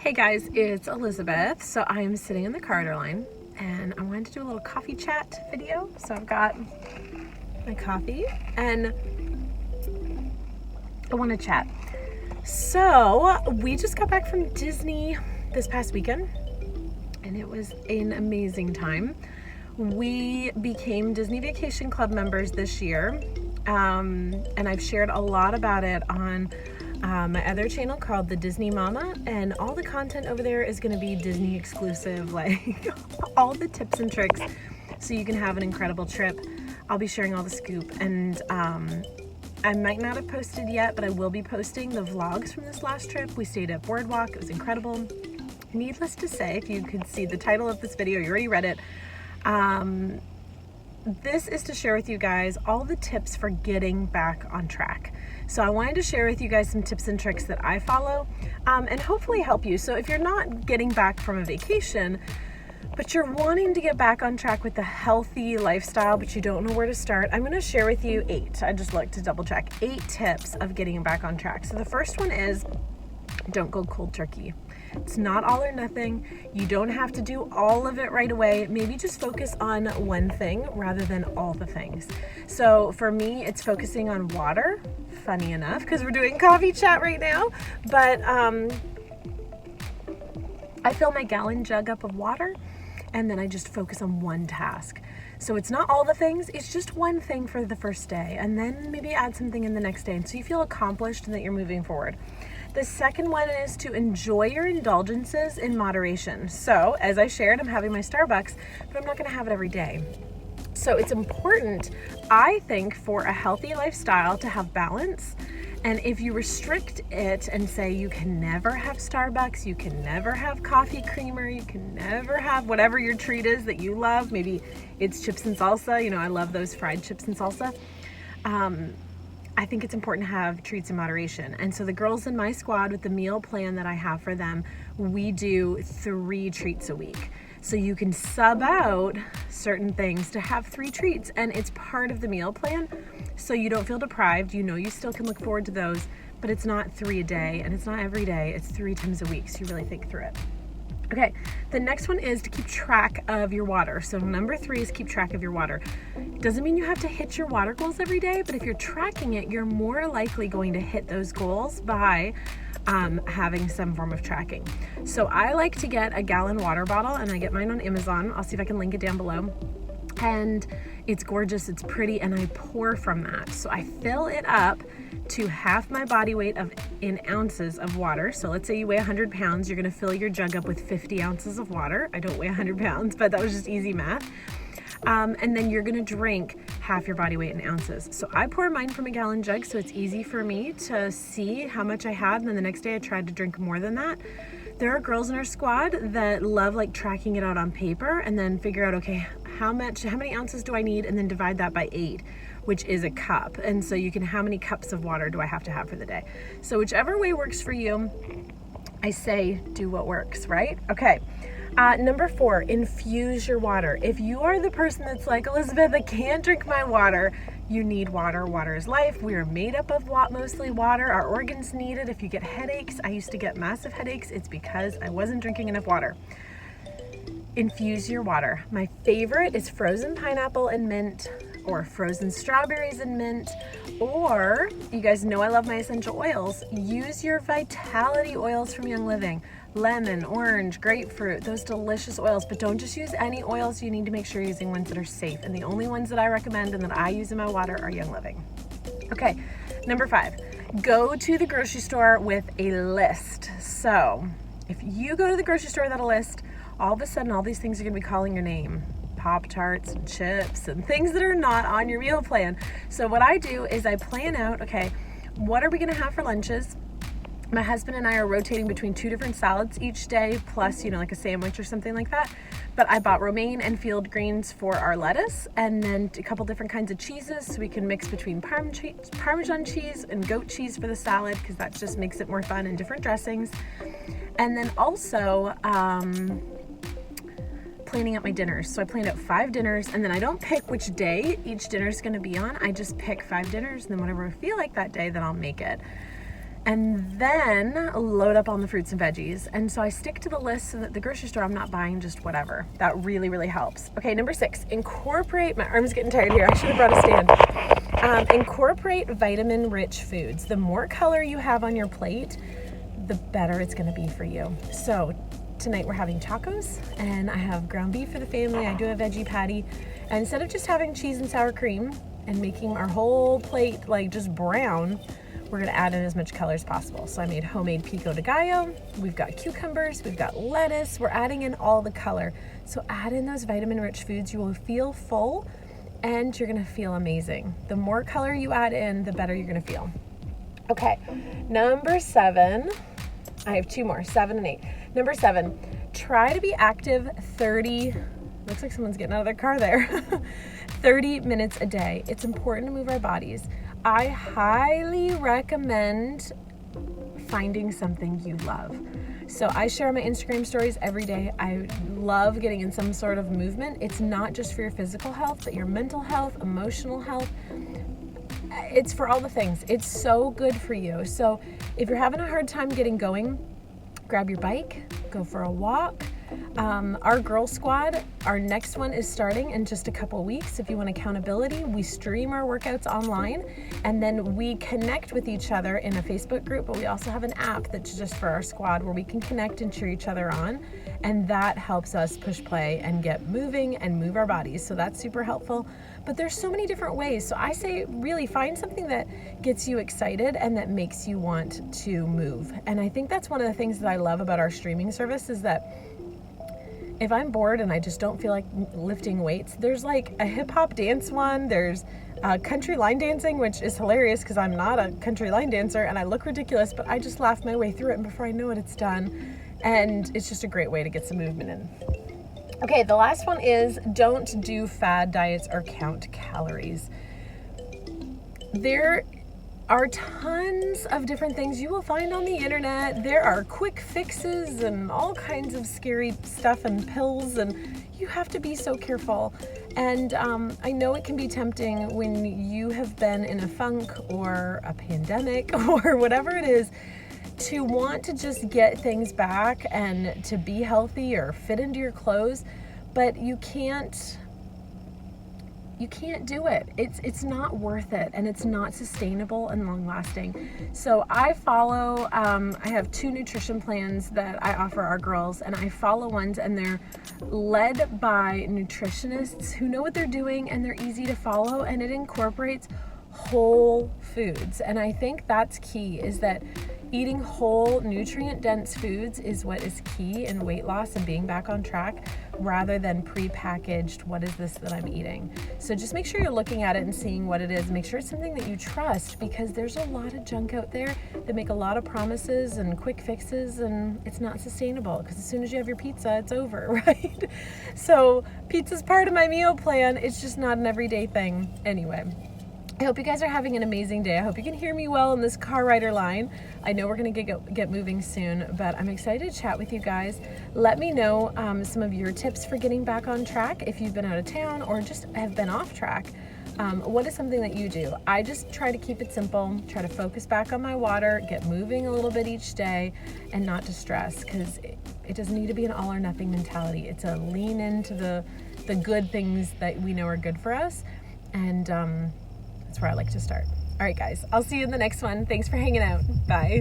Hey guys, it's Elizabeth. So I am sitting in the corridor line and I wanted to do a little coffee chat video. So I've got my coffee and I want to chat. So we just got back from Disney this past weekend and it was an amazing time. We became Disney Vacation Club members this year, and I've shared a lot about it on my other channel called The Disney Mama, and all the content over there is going to be Disney exclusive, like all the tips and tricks so you can have an incredible trip. I'll be sharing all the scoop, and I might not have posted yet, but I will be posting the vlogs from this last trip. We stayed at Boardwalk. It was incredible. Needless to say, if you could see the title of this video, you already read it. This is to share with you guys all the tips for getting back on track. So I wanted to share with you guys some tips and tricks that I follow, and hopefully help you. So if you're not getting back from a vacation, but you're wanting to get back on track with the healthy lifestyle, but you don't know where to start, I'm going to share with you 8. I just looked to double check 8 tips of getting back on track. So the first one is don't go cold turkey. It's not all or nothing. You don't have to do all of it right away. Maybe just focus on one thing rather than all the things. So for me, it's focusing on water, funny enough, because we're doing coffee chat right now. But I fill my gallon jug up of water and then I just focus on one task. So it's not all the things, it's just one thing for the first day, and then maybe add something in the next day. And so you feel accomplished and that you're moving forward. The second one is to enjoy your indulgences in moderation. So as I shared, I'm having my Starbucks, but I'm not gonna have it every day. So it's important, I think, for a healthy lifestyle to have balance. And if you restrict it and say you can never have Starbucks, you can never have coffee creamer, you can never have whatever your treat is that you love, maybe it's chips and salsa, you know, I love those fried chips and salsa. I think it's important to have treats in moderation. And so the girls in my squad, with the meal plan that I have for them, we do 3 treats a week. So you can sub out certain things to have 3 treats, and it's part of the meal plan. So you don't feel deprived. You know you still can look forward to those, but it's not 3 a day and it's not every day. It's 3 times a week. So you really think through it. Okay, the next one is to keep track of your water. So number 3 is keep track of your water. Doesn't mean you have to hit your water goals every day, but if you're tracking it, you're more likely going to hit those goals by having some form of tracking. So I like to get a gallon water bottle, and I get mine on Amazon. I'll see if I can link it down below. And it's gorgeous, it's pretty, and I pour from that. So I fill it up to half my body weight in ounces of water. So let's say you weigh 100 pounds, you're gonna fill your jug up with 50 ounces of water. I don't weigh 100 pounds, but that was just easy math. And then you're gonna drink half your body weight in ounces. So I pour mine from a gallon jug, so it's easy for me to see how much I had, and then the next day I tried to drink more than that. There are girls in our squad that love like tracking it out on paper and then figure out, okay, how many ounces do I need, and then divide that by 8, which is a cup. And so you can, how many cups of water do I have to have for the day? So whichever way works for you, I say do what works, right? Okay. Number 4, infuse your water. If you are the person that's like, Elizabeth, I can't drink my water, you need water. Water is life. We are made up of mostly water. Our organs need it. If you get headaches, I used to get massive headaches. It's because I wasn't drinking enough water. Infuse your water. My favorite is frozen pineapple and mint, or frozen strawberries and mint, or you guys know I love my essential oils. Use your vitality oils from Young Living. Lemon, orange, grapefruit, those delicious oils, but don't just use any oils. You need to make sure you're using ones that are safe, and the only ones that I recommend and that I use in my water are Young Living. Okay, number 5, go to the grocery store with a list. So if you go to the grocery store without a list, all of a sudden all these things are gonna be calling your name. Pop-Tarts and chips and things that are not on your meal plan. So what I do is I plan out, okay, what are we gonna have for lunches? My husband and I are rotating between 2 different salads each day, plus, you know, like a sandwich or something like that. But I bought romaine and field greens for our lettuce, and then a couple different kinds of cheeses, so we can mix between Parmesan cheese and goat cheese for the salad, because that just makes it more fun, and different dressings. And then also planning out my dinners. So I planned out 5 dinners, and then I don't pick which day each dinner is going to be on. I just pick 5 dinners, and then whatever I feel like that day, then I'll make it. and then load up on the fruits and veggies. And so I stick to the list so that the grocery store, I'm not buying just whatever. That really, really helps. Okay, number 6, incorporate, my arm's getting tired here. I should have brought a stand. Incorporate vitamin-rich foods. The more color you have on your plate, the better it's gonna be for you. So tonight we're having tacos, and I have ground beef for the family. I do a veggie patty. And instead of just having cheese and sour cream and making our whole plate like just brown, we're gonna add in as much color as possible. So I made homemade pico de gallo. We've got cucumbers, we've got lettuce. We're adding in all the color. So add in those vitamin-rich foods. You will feel full and you're gonna feel amazing. The more color you add in, the better you're gonna feel. Okay, number 7. I have 2 more, 7 and 8. Number 7, try to be active 30, looks like someone's getting out of their car there, 30 minutes a day. It's important to move our bodies. I highly recommend finding something you love. So I share my Instagram stories every day. I love getting in some sort of movement. It's not just for your physical health, but your mental health, emotional health. It's for all the things. It's so good for you. So if you're having a hard time getting going, grab your bike, go for a walk. Our girl squad, our next one is starting in just a couple weeks. If you want accountability, we stream our workouts online, and then we connect with each other in a Facebook group, but we also have an app that's just for our squad where we can connect and cheer each other on, and that helps us push play and get moving and move our bodies. So that's super helpful. But there's so many different ways. So I say really find something that gets you excited and that makes you want to move. And I think that's one of the things that I love about our streaming service is that if I'm bored and I just don't feel like lifting weights, there's like a hip hop dance one, there's country line dancing, which is hilarious because I'm not a country line dancer and I look ridiculous, but I just laugh my way through it, and before I know it, it's done. And it's just a great way to get some movement in. Okay, the last one is don't do fad diets or count calories. There are tons of different things you will find on the internet. There are quick fixes and all kinds of scary stuff and pills, and you have to be so careful. And I know it can be tempting when you have been in a funk or a pandemic or whatever it is to want to just get things back and to be healthy or fit into your clothes, but you can't do it. It's not worth it, and it's not sustainable and long lasting. So I follow, I have 2 nutrition plans that I offer our girls, and I follow ones, and they're led by nutritionists who know what they're doing, and they're easy to follow, and it incorporates whole foods. And I think that's key, is that eating whole, nutrient-dense foods is what is key in weight loss and being back on track, rather than pre-packaged, what is this that I'm eating? So just make sure you're looking at it and seeing what it is. Make sure it's something that you trust, because there's a lot of junk out there that make a lot of promises and quick fixes, and it's not sustainable, because as soon as you have your pizza, it's over, right? So pizza's part of my meal plan. It's just not an everyday thing. Anyway, I hope you guys are having an amazing day. I hope you can hear me well in this car rider line. I know we're gonna get moving soon, but I'm excited to chat with you guys. Let me know some of your tips for getting back on track if you've been out of town or just have been off track. What is something that you do? I just try to keep it simple, try to focus back on my water, get moving a little bit each day, and not to stress, because it doesn't need to be an all or nothing mentality. It's a lean into the good things that we know are good for us, and that's where I like to start. All right, guys, I'll see you in the next one. Thanks for hanging out. Bye.